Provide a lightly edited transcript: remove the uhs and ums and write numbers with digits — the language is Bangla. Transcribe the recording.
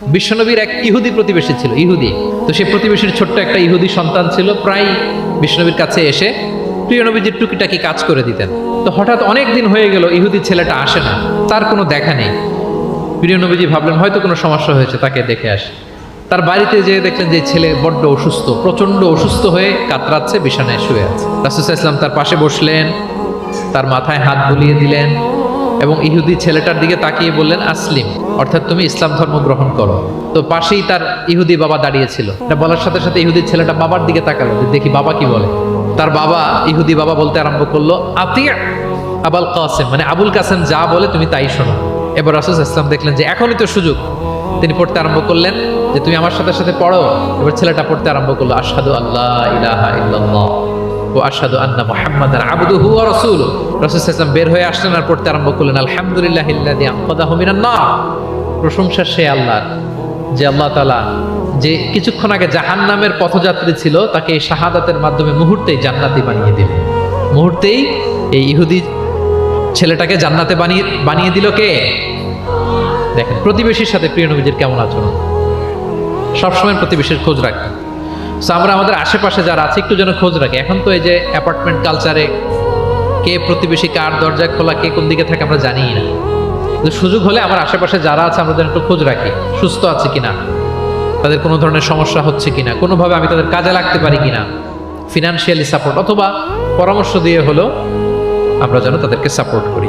বিশ্বনবীর এক ইহুদি প্রতিবেশী ছিল, ইহুদি। তো সেই প্রতিবেশীর ছোট্ট একটা ইহুদি সন্তান ছিল, প্রায় বিশ্বনবীর কাছে এসে প্রিয় নবীজির টুকিটাকি কাজ করে দিতেন। তো হঠাৎ অনেক দিন হয়ে গেল ইহুদি ছেলেটা আসে না, তার কোনো দেখা নেই। প্রিয় নবীজি ভাবলেন হয়তো কোনো সমস্যা হয়েছে, তাকে দেখে আসে। তার বাড়িতে যেয়ে দেখলেন যে ছেলে বড্ড অসুস্থ, প্রচন্ড অসুস্থ হয়ে কাতরাচ্ছে, বিছানায় শুয়ে আছে। রাসূল সাল্লাল্লাহু আলাইহি ওয়াসাল্লাম তার পাশে বসলেন, তার মাথায় হাত বুলিয়ে দিলেন এবং ইহুদি ছেলেটার দিকে তাকিয়ে বললেন, আসলিম, অর্থাৎ তুমি ইসলাম ধর্ম গ্রহণ করো। তো পাশেই তার ইহুদি বাবা দাঁড়িয়েছিল। এটা বলার সাথে সাথে ইহুদি ছেলেটা বাবার দিকে তাকালো, দেখি বাবা কি বলে। তার বাবা, ইহুদি বাবা বলতে আরম্ভ করলো, আতিয়া আবুল কাসেম, মানে আবুল কাসেম যা বলে তুমি তাই শোনো। এবার রাসূল সাল্লাল্লাহু আলাইহি ওয়াসাল্লাম দেখলেন যে এখনই তো সুযোগ, তিনি পড়তে আরম্ভ করলেন যে তুমি আমার সাথে সাথে পড়ো। এবার ছেলেটা পড়তে আরম্ভ করলো, আশহাদু আল্লা ইলাহা ইল্লাল্লাহ ওয়া আশহাদু আন্না মুহাম্মাদান আবদুহু ওয়া রাসূলুহু। রাসূল সাল্লাল্লাহু আলাইহি ওয়াসাল্লাম বের হয়ে আসলেন আর পড়তে আরম্ভ করলেন, আলহামদুলিল্লাহিল্লাযী আনকাযাহু মিনান নার। প্রশংসা সে আল্লাহর, যে আল্লাহ তাআলা যে কিছুক্ষণ আগে জাহান্নামের পথযাত্রী ছিল তাকে এই শাহাদাতের মাধ্যমে মুহূর্তেই জান্নাতি বানিয়ে দিল। মুহূর্তেই এই ইহুদি ছেলেটাকে জান্নাতে বানিয়ে দিল কে? দেখেন প্রতিবেশীর সাথে প্রিয় নবীজির কেমন আচরণ। সবসময় প্রতিবেশীর খোঁজ রাখেন। সো আমরা আমাদের আশেপাশে যারা আছে একটু যেন খোঁজ রাখি। এখন তো এই যে অ্যাপার্টমেন্ট কালচারে কে প্রতিবেশী কার দরজা খোলা, কে কোন দিকে থাকে আমরা জানিই না। কিন্তু সুযোগ হলে আমার আশেপাশে যারা আছে আমরা যেন একটু খোঁজ রাখি, সুস্থ আছে কিনা, তাদের কোনো ধরনের সমস্যা হচ্ছে কিনা, কোনোভাবে আমি তাদের কাজে লাগতে পারি কিনা, ফিনান্সিয়ালি সাপোর্ট অথবা পরামর্শ দিয়ে হলেও আমরা যেন তাদেরকে সাপোর্ট করি।